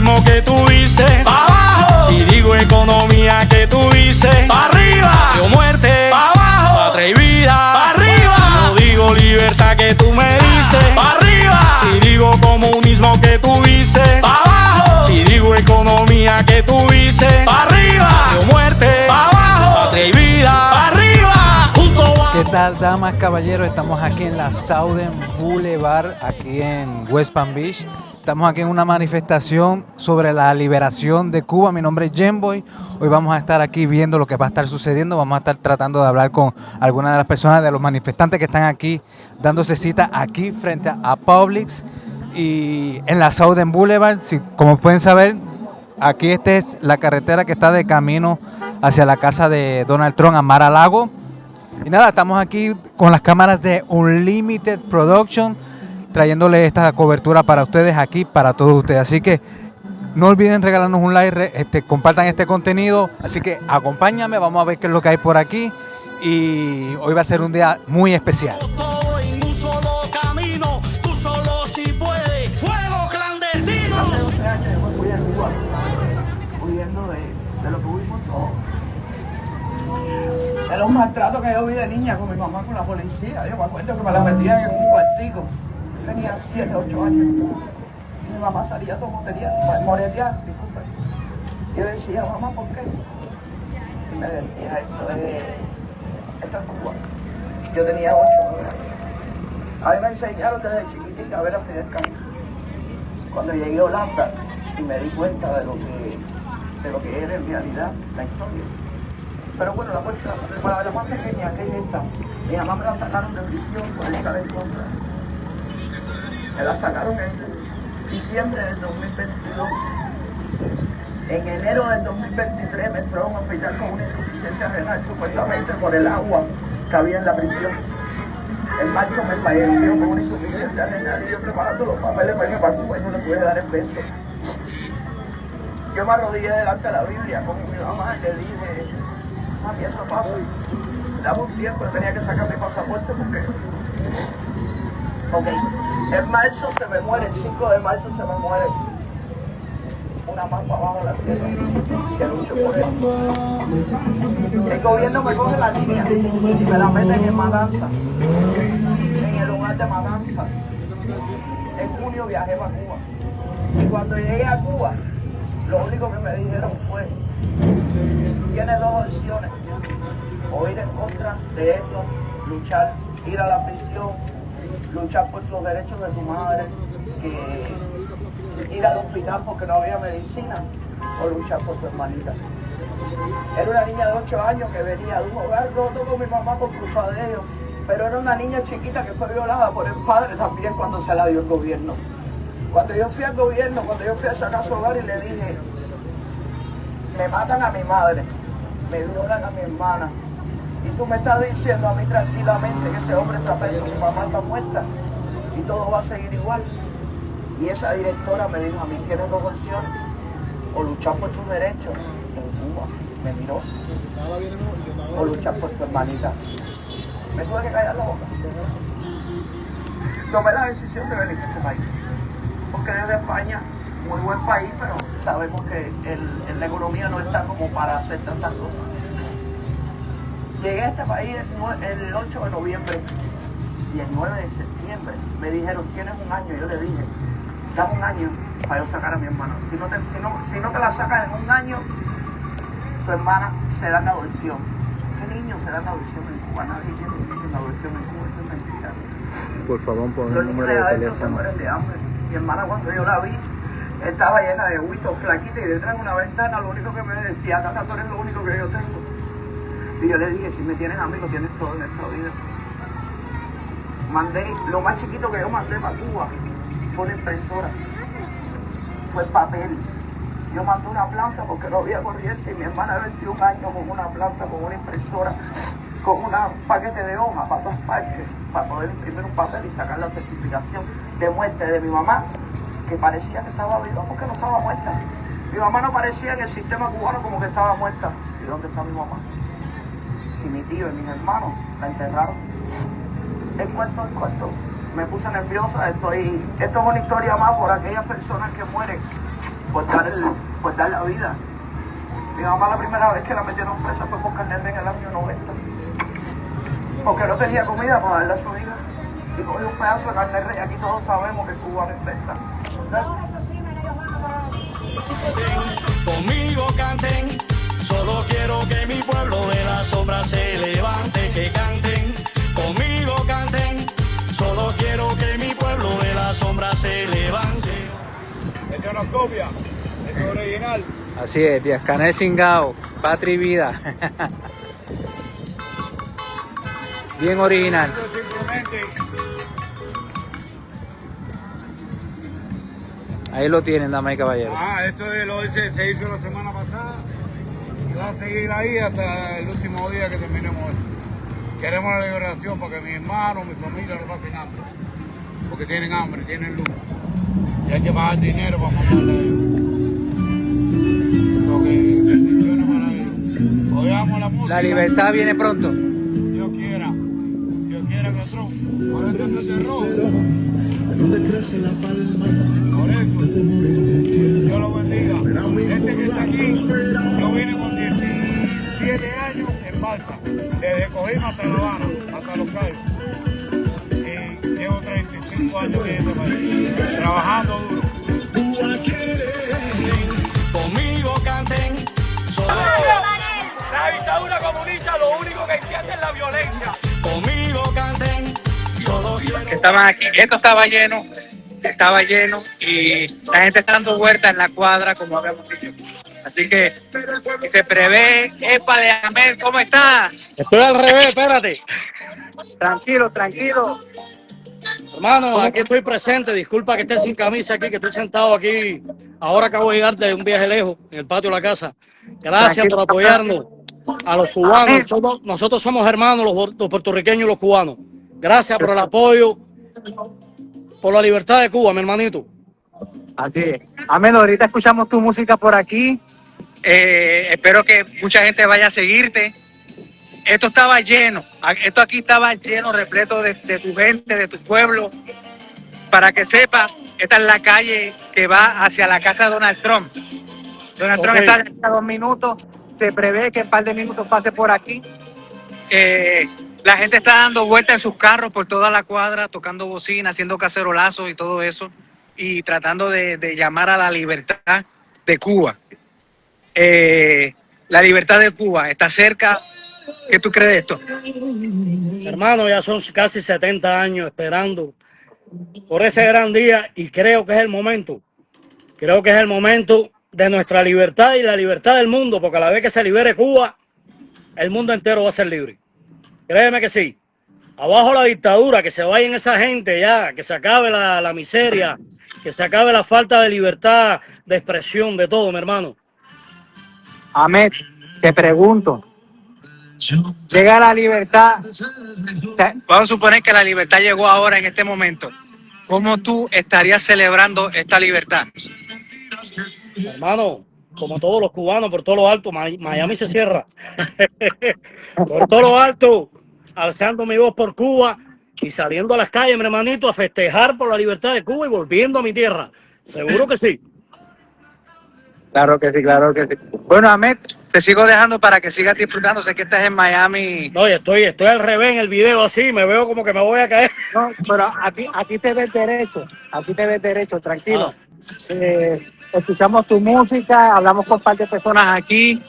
comunismo que tú dices, pa' abajo. Si digo economía que tú dices, pa' arriba. Digo muerte, pa' abajo. Patria y vida, pa' arriba. Si yo digo libertad que tú me dices, pa' arriba. Si digo comunismo que tú dices, pa' abajo. Si digo economía que tú dices, pa' arriba. Digo muerte, pa' abajo. Patria y vida, pa' arriba. Junto a... ¿Qué tal, damas, caballeros? Estamos aquí en la Southern Boulevard, aquí en West Palm Beach. Estamos aquí en una manifestación sobre la liberación de Cuba. Mi nombre es Gemboy. Hoy vamos a estar aquí viendo lo que va a estar sucediendo. Vamos a estar tratando de hablar con algunas de las personas, de los manifestantes que están aquí, dándose cita aquí frente a Publix y en la Southern Boulevard. Como pueden saber, aquí esta es la carretera que está de camino hacia la casa de Donald Trump, a Mar-a-Lago. Y nada, estamos aquí con las cámaras de Unlimited Production, trayéndole esta cobertura para ustedes aquí, para todos ustedes. Así que no olviden regalarnos un like, compartan este contenido. Así que acompáñame, vamos a ver qué es lo que hay por aquí. Y hoy va a ser un día muy especial. Todo en un solo camino, tú solo si puedes. Fuego clandestino. Hace 12 años yo me fui a Cuba, huyendo de lo que huimos todos. De los maltratos que yo vi de niña con mi mamá, con la policía. Yo me acuerdo que me la metían en un cuartico. Tenía 7, 8 años. Mi mamá salía todo moreteada, disculpe. Yo decía, mamá, ¿por qué? Y me decía, esto es Cuba. Yo tenía 8 años. A mí me enseñaron desde chiquitica a ver a Fidel Castro. Cuando llegué a Holanda y me di cuenta de lo que era en realidad la historia. Pero bueno, la más pequeña, que es esta, mi mamá me la sacaron de prisión por estar en contra. Me la sacaron en diciembre del 2022. En enero del 2023 me entró a un hospital con una insuficiencia renal, supuestamente por el agua que había en la prisión. En marzo me falleció con una insuficiencia renal y yo preparando los papeles para irme para Cuba y no le pude dar el beso. Yo me arrodillé delante de la Biblia con mi mamá y le dije, mami, esto pasa. Dame un tiempo, tenía que sacar mi pasaporte porque... Ok, en marzo se me muere, el 5 de marzo se me muere una más para abajo de la tierra, que lucho por él. El gobierno me coge la línea y me la meten en Matanza, en el lugar de Matanza. En junio viajé para Cuba. Y cuando llegué a Cuba, lo único que me dijeron fue, tienes 2 opciones, o ir en contra de esto, luchar, ir a la prisión, luchar por los derechos de tu madre, ir al hospital porque no había medicina, o luchar por tu hermanita. Era una niña de 8 años que venía de un hogar roto con mi mamá por culpa de ellos, pero era una niña chiquita que fue violada por el padre también cuando se la dio el gobierno. Cuando yo fui al gobierno, cuando yo fui a sacar su hogar y le dije, me matan a mi madre, me violan a mi hermana, y tú me estás diciendo a mí tranquilamente que ese hombre está preso, mi mamá está muerta y todo va a seguir igual. Y esa directora me dijo a mí, tienes 2 opciones, o luchar por tus derechos en Cuba, me miró, o luchar por tu hermanita. Me tuve que callar la boca. Tomé la decisión de venir a este país, porque desde España, muy buen país, pero sabemos que la economía no está como para hacer tantas cosas. Llegué a este país el 8 de noviembre y el 9 de septiembre me dijeron, tienes un año. Yo le dije, dame un año para yo sacar a mi hermana. Si no te la sacas en un año, tu hermana se da en adopción. ¿Qué niño se da en adopción en Cuba? Nadie tiene un niño en adopción en Cuba, eso es mentira. Por favor, pon Los el niños número de de adentro se teléfono. mueren de hambre. Mi hermana cuando yo la vi, estaba llena de huitos, flaquita, y detrás de una ventana lo único que me decía, Tata, tú eres lo único que yo tengo. Y yo le dije, si me tienes amigos, tienes todo en esta vida. Mandé, lo más chiquito que yo mandé para Cuba fue una impresora, fue papel. Yo mandé una planta porque no había corriente y mi hermana de 21 años con una planta, con una impresora, con un paquete de hojas para 2 parches, para poder imprimir un papel y sacar la certificación de muerte de mi mamá, que parecía que estaba viva porque no estaba muerta. Mi mamá no parecía en el sistema cubano como que estaba muerta. ¿Y dónde está mi mamá? Si mi tío y mis hermanos la enterraron. El cuento. Me puse nerviosa, esto es una historia más por aquellas personas que mueren por dar la vida. Mi mamá la primera vez que la metieron presa fue por carnet en el año 90. Porque no tenía comida para darle a su hija. Y cogió un pedazo de carne rey. Aquí todos sabemos que Cuba no infecta. Conmigo canten, solo quiero que mi pueblo de la sombra se levante, que canten. Conmigo canten, solo quiero que mi pueblo de la sombra se levante. Esta es una copia, es original. Así es, Díaz Canel Cingao, Patria y Vida. Bien original. Simplemente Ahí lo tienen, damas y caballeros. esto se hizo la semana pasada y va a seguir ahí hasta el último día que terminemos esto. Queremos la liberación para que mi hermano, mi familia no pasen hambre, porque tienen hambre, tienen luz y hay que pagar dinero para mandarle a ellos. Lo que funciona para ellos. Oigamos la música. La libertad viene pronto. Dios quiera que otro. Por eso no te robo. Por eso, Dios lo bendiga. Este que está aquí, yo vine con 17 años en balsa, desde Cojima hasta La Habana, hasta Los Cayos. Y llevo 35 años en este país, trabajando duro. Conmigo canten, solo La dictadura comunista lo único que entiende es la violencia. conmigo canten, solo quiero. Estaban aquí, esto estaba lleno y la gente está dando vueltas en la cuadra, como habíamos dicho. Así que se prevé, épale, Ahmed, ¿cómo estás? Estoy al revés, espérate. Tranquilo. Hermano, aquí estoy presente. Disculpa que esté sin camisa aquí, que estoy sentado aquí. Ahora acabo de llegar de un viaje lejos, en el patio de la casa. Gracias Tranquilo. por apoyarnos a los cubanos. Nosotros somos hermanos, los puertorriqueños y los cubanos. Gracias por el apoyo, por la libertad de Cuba, mi hermanito. Así es. Ahmed, ahorita escuchamos tu música por aquí. Espero que mucha gente vaya a seguirte. Esto estaba lleno, esto aquí estaba lleno, repleto de tu gente, de tu pueblo. Para que sepas, esta es la calle que va hacia la casa de Donald Trump. Donald Trump está a 2 minutos, se prevé que en un par de minutos pase por aquí. La gente está dando vueltas en sus carros por toda la cuadra, tocando bocina, haciendo cacerolazos y todo eso, y tratando de llamar a la libertad de Cuba. La libertad de Cuba está cerca. ¿Qué tú crees de esto? Hermano, ya son casi 70 años esperando por ese gran día y creo que es el momento. Creo que es el momento de nuestra libertad y la libertad del mundo, porque a la vez que se libere Cuba, el mundo entero va a ser libre. Créeme que sí. Abajo la dictadura, que se vayan esa gente ya, que se acabe la miseria, que se acabe la falta de libertad de expresión, de todo, mi hermano. Ahmed, te pregunto, llega la libertad, vamos a suponer que la libertad llegó ahora en este momento. ¿Cómo tú estarías celebrando esta libertad? Hermano, como todos los cubanos, por todo lo alto, Miami se cierra. Por todo lo alto, alzando mi voz por Cuba y saliendo a las calles, mi hermanito, a festejar por la libertad de Cuba y volviendo a mi tierra. Seguro que sí. Claro que sí, claro que sí. Bueno, Ahmed, te sigo dejando para que sigas disfrutando. Sé que estás en Miami. No, estoy al revés en el video así, me veo como que me voy a caer. No, pero aquí te ves derecho, tranquilo. Escuchamos tu música, hablamos con un par de personas aquí.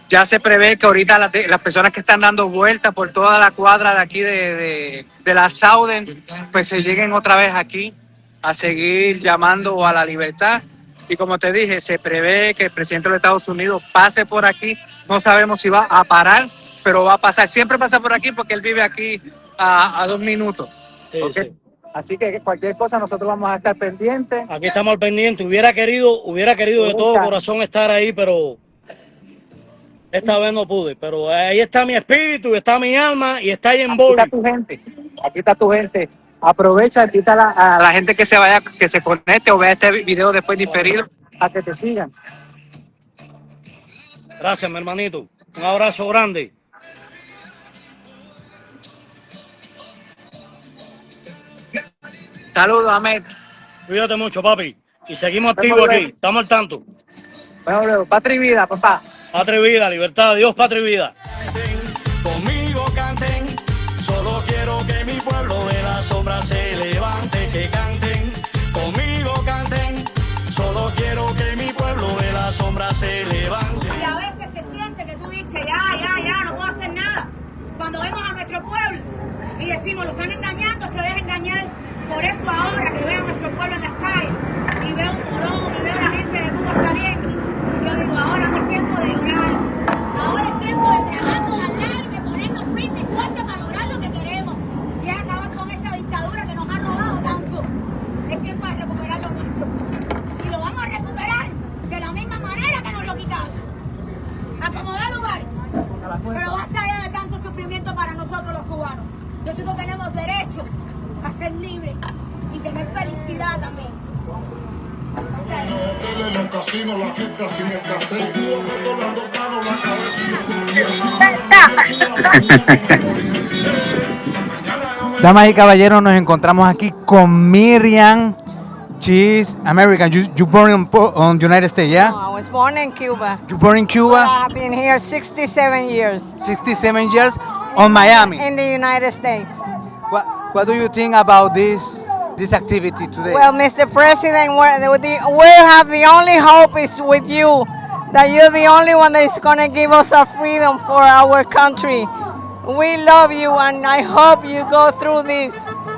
Ya se prevé que ahorita las personas que están dando vueltas por toda la cuadra de aquí de la Southern, pues se lleguen otra vez aquí a seguir llamando a la libertad. Y como te dije, se prevé que el presidente de los Estados Unidos pase por aquí. No sabemos si va a parar, pero va a pasar. Siempre pasa por aquí porque él vive aquí a 2 minutos. Sí, ¿Okay? sí. Así que cualquier cosa nosotros vamos a estar pendientes. Aquí estamos al pendiente. Hubiera querido de todo corazón estar ahí, pero esta vez no pude. Pero ahí está mi espíritu, está mi alma y está ahí en Boli. Aquí está tu gente. Aprovecha, invita a la gente que se vaya, que se conecte o vea este video después diferido, a que te sigan. Gracias, mi hermanito. Un abrazo grande. Saludos, Ahmed. Cuídate mucho, papi. y seguimos activos aquí. Estamos al tanto. Bueno, luego, patria y vida, papá. Patria y vida, libertad, Dios, patria y vida. Conmigo canten, solo quiero que mi pueblo de la sombra se levante, que canten, conmigo canten, solo quiero que mi pueblo de la sombra se levante. Y a veces te sientes que tú dices, ya, no puedo hacer nada. Cuando vemos a nuestro pueblo y decimos, lo están engañando, se deja engañar. Por eso ahora que veo a nuestro pueblo en las calles y veo un morón y veo a la gente de Cuba saliendo, yo digo, ahora no es tiempo de llorar, ahora es tiempo de tragarnos las lágrimas y ponernos firmes y fuertes para lograr lo que queremos y es acabar con esta dictadura que nos ha robado tanto. Es tiempo de recuperar lo nuestro y lo vamos a recuperar de la misma manera que nos lo quitaron, a como da lugar. Pero basta ya de tanto sufrimiento para nosotros los cubanos. Nosotros tenemos derecho a ser libres y tener felicidad también. Los casinos, la fiesta sin escasez. Damas y caballeros, nos encontramos aquí con Miriam. She's American. You born on United States, yeah? No, I was born in Cuba. You born in But I Cuba, have been here 67 years 67 years, on Miami. in the United States. What do you think about this activity today? Well, Mr. President, we have the only hope is with you, that you're the only one that is going to give us our freedom for our country. We love you, and I hope you go through this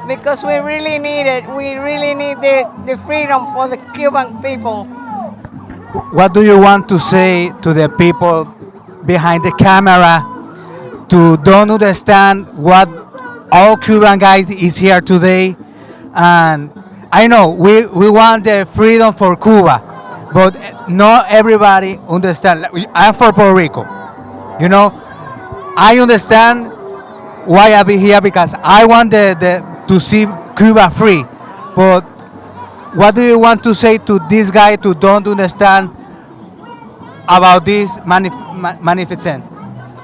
because we really need it. We really need the freedom for the Cuban people. What do you want to say to the people behind the camera to don't understand what all Cuban guys is here today? And I know we want the freedom for Cuba, but not everybody understand. I'm from Puerto Rico, you know. I understand why I be here because I want to see Cuba free, but what do you want to say to this guy to don't understand about this manifestation?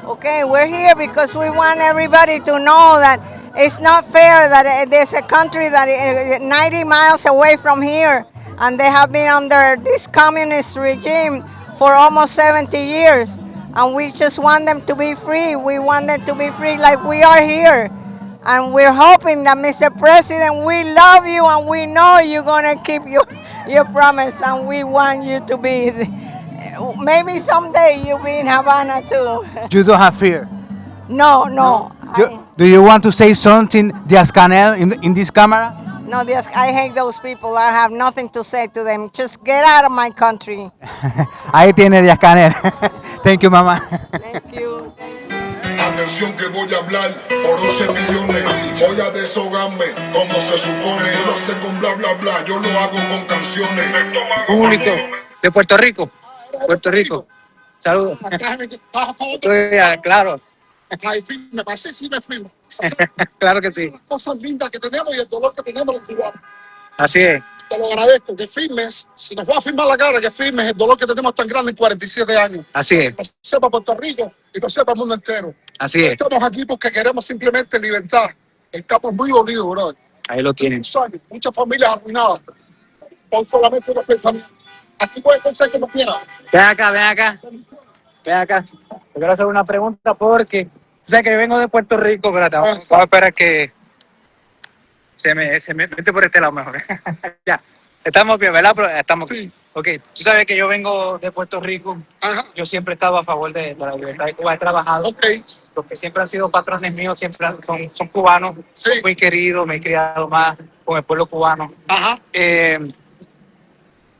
Okay, we're here because we want everybody to know that it's not fair that there's a country that is 90 miles away from here and they have been under this communist regime for almost 70 years. And we just want them to be free. We want them to be free like we are here. And we're hoping that, Mr. President, we love you and we know you're going to keep your promise. And we want you to be, maybe someday you'll be in Havana too. You don't have fear. No. Do you want to say something, Díaz-Canel, in this camera? No, I hate those people. I have nothing to say to them. Just get out of my country. Ahí tiene Díaz-Canel. Thank you, mamá. Thank you. Atención que voy a hablar por 11 millones. Voy a deshogarme como se supone. Yo lo sé con bla bla bla. Yo lo hago con canciones. Público de Puerto Rico. Puerto Rico. Saludos. Claro. Me parece si me firmo. Claro que sí. Las cosas lindas que tenemos y el dolor que tenemos los cubanos. Así es. Te lo agradezco, que firmes. Si nos va a firmar la cara, que firmes el dolor que tenemos tan grande en 47 años. Así es. Lo sepa Puerto Rico y lo sepa el mundo entero. Así es. Estamos aquí porque queremos simplemente libertad. Estamos muy dolidos, brother. Ahí lo tienen. Muchas familias arruinadas por solamente unos pensamientos. Aquí puedes pensar como quieras. Ven acá. Te quiero hacer una pregunta porque sé que vengo de Puerto Rico, pero vamos a esperar que se me mete por este lado mejor. Ya, estamos bien, ¿verdad? Pero estamos bien. Ok, tú sabes que yo vengo de Puerto Rico. Ajá. Yo siempre he estado a favor de la libertad de Cuba, he trabajado. Ok. Los que siempre han sido patrones míos siempre son cubanos, Sí. muy queridos, me he criado más con el pueblo cubano. Ajá.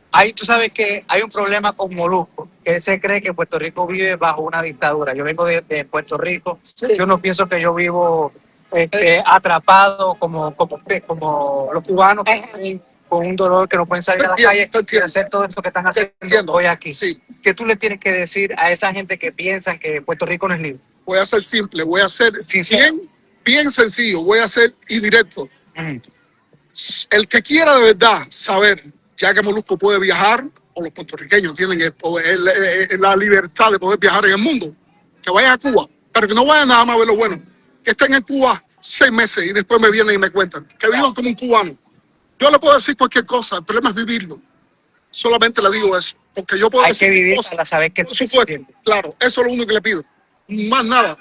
Ahí tú sabes que hay un problema con Molusco, que él se cree que Puerto Rico vive bajo una dictadura. Yo vengo de Puerto Rico, Sí. yo no pienso que yo vivo atrapado como los cubanos, con un dolor que no pueden salir a la calle y hacer todo esto que están haciendo hoy aquí. Sí. ¿Qué tú le tienes que decir a esa gente que piensan que Puerto Rico no es libre? Voy a ser simple, voy a ser Sincero. bien sencillo, voy a ser indirecto. Mm. El que quiera de verdad saber, ya que Molusco puede viajar, o los puertorriqueños tienen la libertad de poder viajar en el mundo, que vayan a Cuba, pero que no vayan nada más a ver lo bueno, que estén en Cuba 6 meses y después me vienen y me cuentan, que vivan como un cubano. Yo le puedo decir cualquier cosa, el problema es vivirlo. Solamente le digo eso, porque yo puedo Hay decir que vivir cosas, para saber que por supuesto, claro, eso es lo único que le pido. Más nada.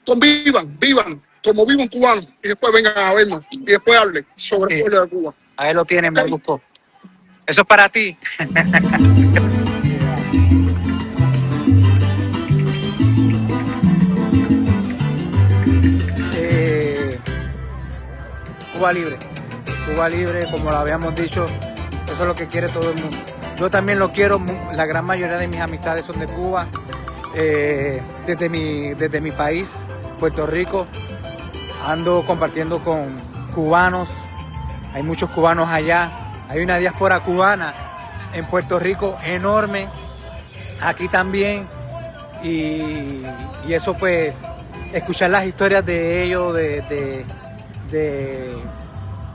Convivan, vivan como viven cubanos y después vengan a vernos y después hablen sobre el pueblo de Cuba. Ahí lo tienen, Molusco. Eso es para ti. Cuba libre. Cuba libre, como lo habíamos dicho, eso es lo que quiere todo el mundo. Yo también lo quiero, la gran mayoría de mis amistades son de Cuba, desde mi país, Puerto Rico, ando compartiendo con cubanos, hay muchos cubanos allá, hay una diáspora cubana en Puerto Rico enorme, aquí también, y eso pues, escuchar las historias de ellos, de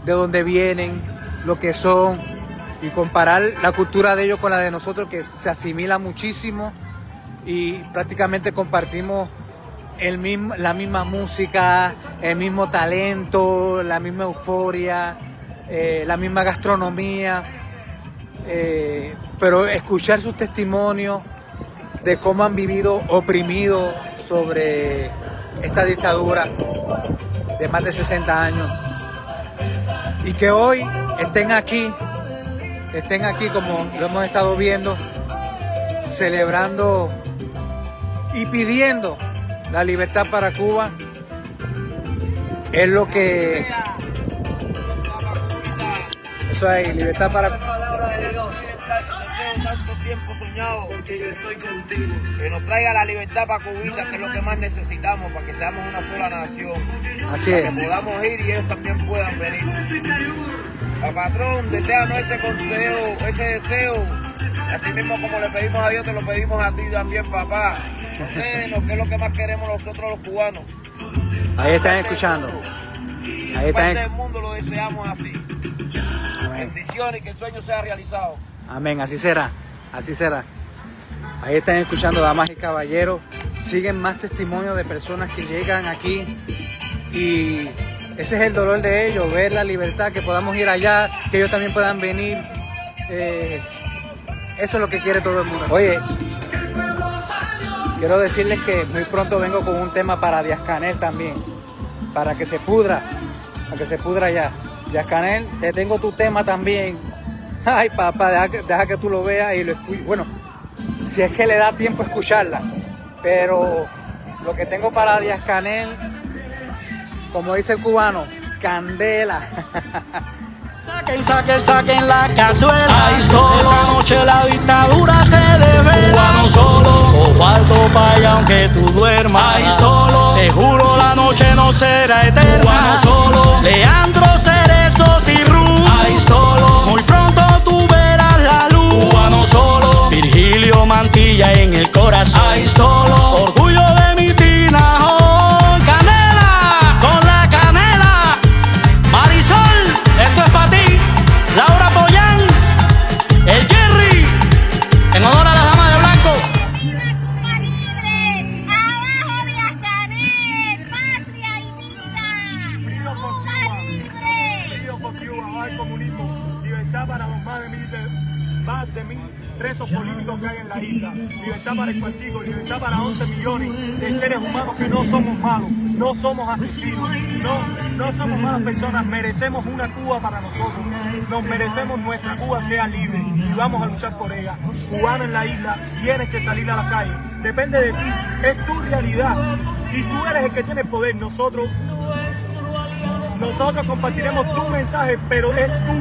dónde vienen, lo que son, y comparar la cultura de ellos con la de nosotros, que se asimila muchísimo y prácticamente compartimos la misma música, el mismo talento, la misma euforia, la misma gastronomía, pero escuchar sus testimonios de cómo han vivido oprimidos sobre esta dictadura de más de 60 años y que hoy estén aquí como lo hemos estado viendo, celebrando y pidiendo la libertad para Cuba, es lo que... Eso hay, libertad para... Tanto tiempo soñado porque yo estoy contigo. Que nos traiga la libertad para Cubita, que es lo que más necesitamos para que seamos una sola nación. Así para es. que podamos ir y ellos también puedan venir. Patrón, deséanos ese deseo. Así mismo como le pedimos a Dios, te lo pedimos a ti también, papá. Concédenos, que es lo que más queremos nosotros los cubanos. Ahí están escuchando. Ahí Parte están. del mundo lo deseamos así. Bendiciones y que el sueño sea realizado. Amén, así será, así será. Ahí están escuchando, damas y caballeros. Siguen más testimonios de personas que llegan aquí y ese es el dolor de ellos, ver la libertad, que podamos ir allá, que ellos también puedan venir. Eso es lo que quiere todo el mundo. Oye, quiero decirles que muy pronto vengo con un tema para Díaz Canel también, para que se pudra ya. Díaz Canel, te tengo tu tema también. Ay, papá, deja que tú lo veas y lo escuches. Bueno, si es que le da tiempo a escucharla. Pero lo que tengo para Díaz Canel, como dice el cubano, candela. Saquen la cazuela. Ay, solo anoche la dictadura se devela. Cubano solo, o falto para allá aunque tú duermas. Ay, solo, te juro la noche no será eterna. Cubano solo, Leandro Cerezos y Ruth. Ay, solo, muy pronto tú verás la luz. Cubano solo, Virgilio Mantilla en el corazón. Ay, solo, orgullo de mi Tinajón. Canela, con la canela. Marisol, esto es para ti. Laura Boyan, el Jerry, en honor a la dama de blanco. Cuba libre, abajo Díaz Canel, patria y vida. Cuba libre. Frío por Cuba, abajo el comunismo, libertad para los más de mil presos políticos que hay en la isla, libertad para el cuartico, libertad para 11 millones de seres humanos que no somos malos, no somos asesinos, no somos malas personas, merecemos una Cuba para nosotros, nos merecemos nuestra Cuba sea libre y vamos a luchar por ella. Cubano en la isla, tienes que salir a la calle, depende de ti, es tu realidad y tú eres el que tiene el poder. Nosotros compartiremos tu mensaje, pero es tu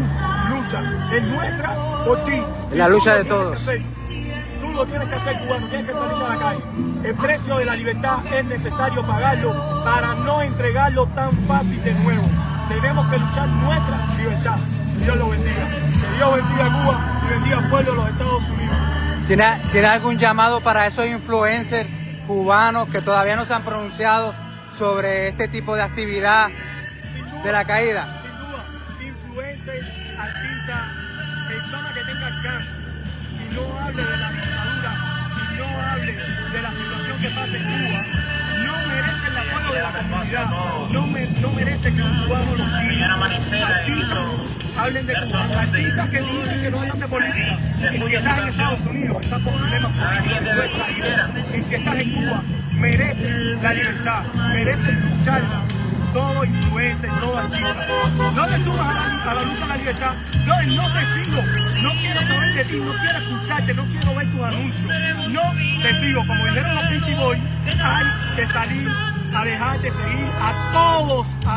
lucha, es nuestra por ti. Es la lucha de todos. Tú lo tienes que hacer, cubano, tienes que salir a la calle. El precio de la libertad es necesario pagarlo para no entregarlo tan fácil de nuevo. Tenemos que luchar nuestra libertad. Dios lo bendiga. Que Dios bendiga a Cuba y bendiga al pueblo de los Estados Unidos. ¿Tiene algún llamado para esos influencers cubanos que todavía no se han pronunciado sobre este tipo de actividad de la caída? Sin duda, influencers, artistas, personas que tengan alcance y no hable de la dictadura y no hable de la situación que pasa en Cuba, no merecen el apoyo de la comunidad. dignidad. No merece que un cubano lo siga. Artistas hablen de Cuba. Artistas que dicen que no hablan de política. Y si estás en Estados Unidos, estás por problemas políticos. Y si estás en Cuba, mereces la libertad, mereces luchar. Todo influencer, todo artista. No te sumas a la lucha de la libertad. No te sigo. No quiero saber de ti, no quiero escucharte, no quiero ver tus anuncios. No te sigo. Como dijeron los Peachy Boys, hay que salir a dejar de seguir a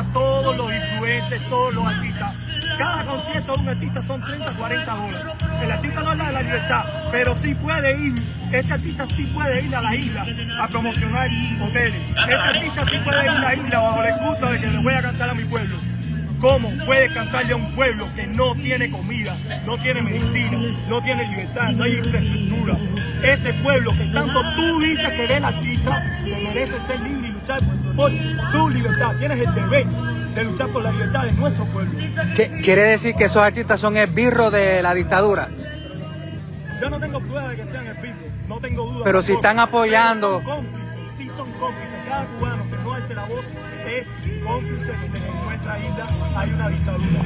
todos los influencers, todos los artistas. Cada concierto de un artista son 30, 40 dólares. El artista no habla de la libertad, pero sí puede ir, ese artista sí puede ir a la isla a promocionar hoteles. Ese artista sí puede ir a la isla bajo la excusa de que le voy a cantar a mi pueblo. ¿Cómo puede cantarle a un pueblo que no tiene comida, no tiene medicina, no tiene libertad, no hay infraestructura? Ese pueblo que tanto tú dices que eres el artista, se merece ser libre y luchar por su libertad. Tienes el deber de luchar por la libertad de nuestro pueblo. ¿Quiere decir que esos artistas son esbirros de la dictadura? Yo no tengo prueba de que sean esbirros, no tengo duda. Pero si están apoyando... Son cómplices, sí son cómplices. Cada cubano que no alce la voz es cómplice de que en nuestra isla hay una dictadura.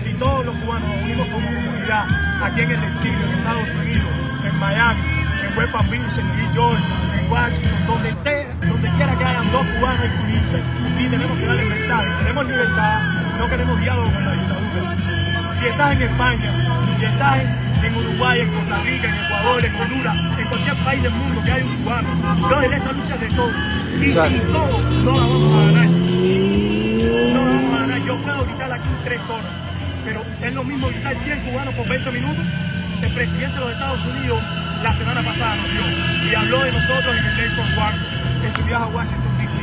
Si todos los cubanos nos unimos como comunidad, aquí en el exilio, en Estados Unidos, en Miami, en West Palm Beach, en New York, en Washington, donde quiera que hayan dos cubanos hay que unirse y tenemos que darle el mensaje. Queremos libertad, no queremos diálogo con la dictadura. Si estás en España, si estás en Uruguay, en Costa Rica, en Ecuador, en Honduras, en cualquier país del mundo que haya un cubano, en esta lucha es de todos. Y sin todos no la vamos a ganar. No la vamos a ganar. Yo puedo gritar aquí 3 horas, pero es lo mismo gritar 100 cubanos por 20 minutos. El presidente de los Estados Unidos la semana pasada nos vio y habló de nosotros en el Day for War, en su viaje a Washington DC.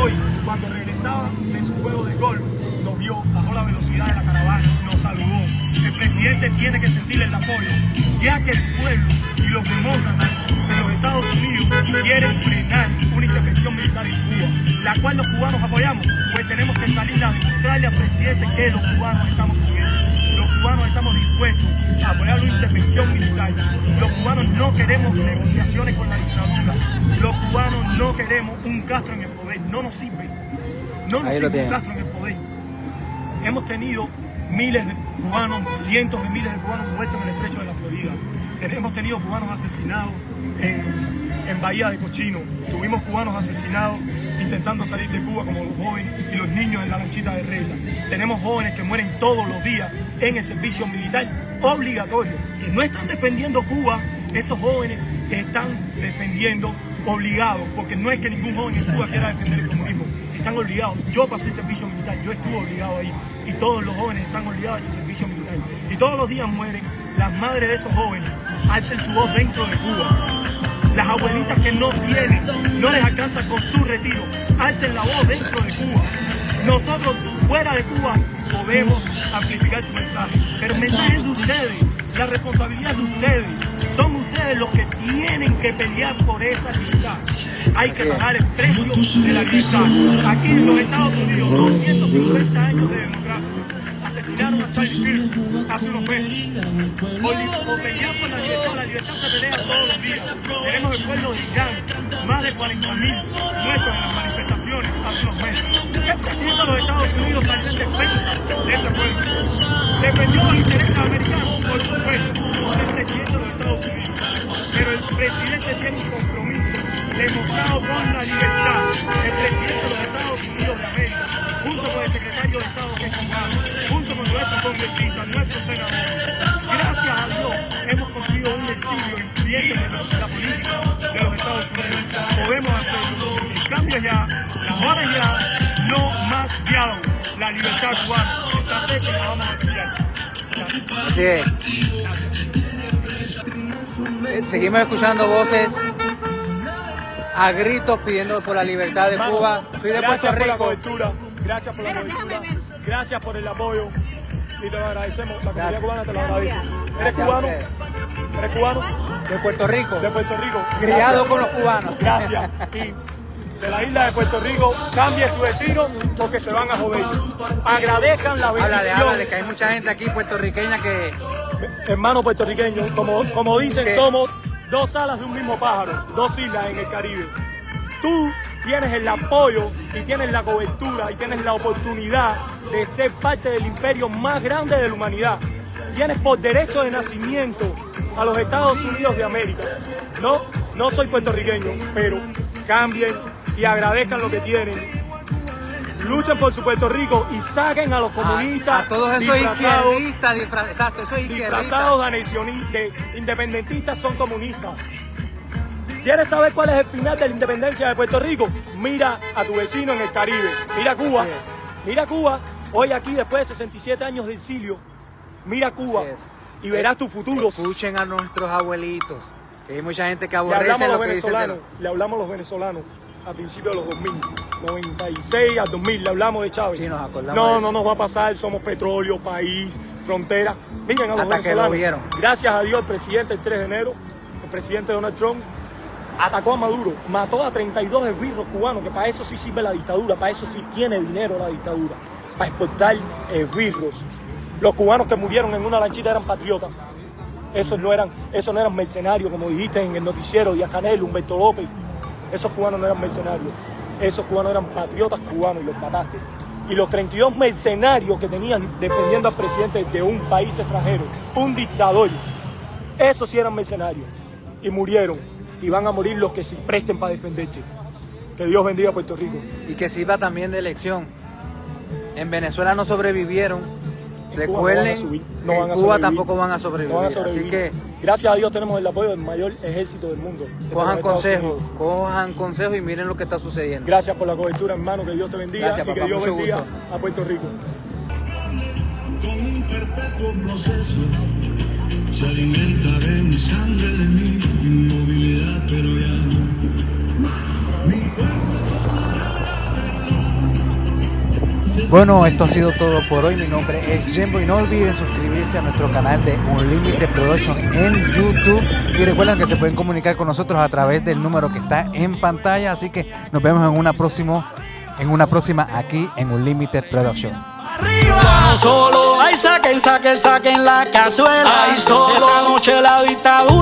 Hoy, cuando regresaba de su juego de golf, nos vio, bajó la velocidad de la caravana, nos saludó. El presidente tiene que sentir el apoyo, ya que el pueblo y los demócratas de los Estados Unidos quieren frenar una intervención militar en Cuba, la cual los cubanos apoyamos, pues tenemos que salir a demostrarle al presidente que los cubanos estamos con él. Los cubanos estamos dispuestos a apoyar una intervención militar. Los cubanos no queremos negociaciones con la dictadura. Los cubanos no queremos un Castro en el poder. No nos sirve. No nos sirve un Castro en el poder. Hemos tenido miles de cubanos, cientos de miles de cubanos muertos en el estrecho de la Florida. Hemos tenido cubanos asesinados en Bahía de Cochino. Tuvimos cubanos asesinados intentando salir de Cuba, como los jóvenes y los niños en la lanchita de Regla. Tenemos jóvenes que mueren todos los días en el servicio militar obligatorio, que no están defendiendo Cuba. Esos jóvenes están defendiendo obligados, porque no es que ningún joven en Cuba quiera defender el comunismo, están obligados. Yo pasé el servicio militar, yo estuve obligado ahí, y todos los jóvenes están obligados a ese servicio militar. Y todos los días mueren las madres de esos jóvenes, alcen su voz dentro de Cuba. Las abuelitas que no tienen, no les alcanza con su retiro, alcen la voz dentro de Cuba. Nosotros, fuera de Cuba, podemos amplificar su mensaje, pero el mensaje es de ustedes, la responsabilidad es de ustedes. Son ustedes los que tienen que pelear por esa libertad. Hay que pagar el precio de la libertad. Aquí en los Estados Unidos, 250 años de democracia. Asesinaron a Charlie Kirk hace unos meses. Por pelear por la libertad se pelea todos los días. Tenemos el pueblo de Irán, más de 40.000 muertos en las manifestaciones hace unos meses. El presidente de los Estados Unidos salió en defensa de ese pueblo. Defendió los intereses americanos, por supuesto, el presidente de los Estados Unidos. Pero el presidente tiene un compromiso demostrado con la libertad. El presidente de los Estados Unidos de América, junto con el secretario de Estado que es cubano, junto con nuestros congresistas, nuestros senadores. Gracias a Dios hemos construido un exilio influyente de la política de los Estados Unidos. Podemos hacerlo. El cambio es ya, la hora es ya, no más diálogo. La libertad cubana está cerca y la vamos a estudiar. Así es. Seguimos escuchando voces a gritos pidiendo por la libertad de Cuba. Soy de Puerto Rico. Por la cobertura, gracias por la cobertura, gracias por el apoyo y te lo agradecemos. La comunidad cubana te lo agradece. ¿Eres cubano? ¿Eres cubano? De Puerto Rico. De Puerto Rico. Criado con los cubanos. Gracias. Y de la isla de Puerto Rico, cambie su destino porque se van a joder. Agradezcan la bendición. Háblale, que hay mucha gente aquí puertorriqueña que... Hermanos puertorriqueños, como dicen, somos dos alas de un mismo pájaro, dos islas en el Caribe. tú tienes el apoyo y tienes la cobertura y tienes la oportunidad de ser parte del imperio más grande de la humanidad. Tienes por derecho de nacimiento a los Estados Unidos de América. No soy puertorriqueño, pero cambien y agradezcan lo que tienen. Luchen por su Puerto Rico y saquen a los comunistas, a todos esos izquierdistas, disfrazados de independentistas, son comunistas. ¿Quieres saber cuál es el final de la independencia de Puerto Rico? Mira a tu vecino en el Caribe, mira Cuba, mira Cuba, hoy aquí después de 67 años de exilio, mira Cuba y verás tu futuro. Escuchen a nuestros abuelitos, que hay mucha gente que aborrece lo que dicen. Le hablamos a los venezolanos a principios de los 2000, 96 al 2000, le hablamos de Chávez. Sí, nos acordamos no nos va a pasar, somos petróleo, país, frontera. Miren a los hasta venezolanos. Que lo vieron. Gracias a Dios el presidente el 3 de enero, el presidente Donald Trump, atacó a Maduro, mató a 32 esbirros cubanos, que para eso sí sirve la dictadura, para eso sí tiene dinero la dictadura, para exportar esbirros. Los cubanos que murieron en una lanchita eran patriotas. Esos no eran mercenarios, como dijiste en el noticiero, Díaz Canel, Humberto López. Esos cubanos no eran mercenarios, esos cubanos eran patriotas cubanos y los mataste. Y los 32 mercenarios que tenían defendiendo al presidente de un país extranjero, un dictador, esos sí eran mercenarios y murieron. Y van a morir los que se presten para defenderte. Que Dios bendiga a Puerto Rico. Y que sirva también de lección. En Venezuela no sobrevivieron. Recuerden, en Cuba tampoco van a sobrevivir. Así que gracias a Dios tenemos el apoyo del mayor ejército del mundo. Cojan consejos y miren lo que está sucediendo. Gracias por la cobertura, hermano. Que Dios te bendiga. Gracias, papá, y que Dios bendiga gusto. a Puerto Rico. Con un perpetuo proceso se alimenta de mi sangre, de mi inmovilidad, pero ya mi cuerpo. Bueno, esto ha sido todo por hoy. Mi nombre es Jembo y no olviden suscribirse a nuestro canal de Unlimited Production en YouTube. Y recuerden que se pueden comunicar con nosotros a través del número que está en pantalla. Así que nos vemos en una próxima aquí en Unlimited Production. Arriba, solo, ay saquen la cazuela. Ay solo, esta noche la dictadura.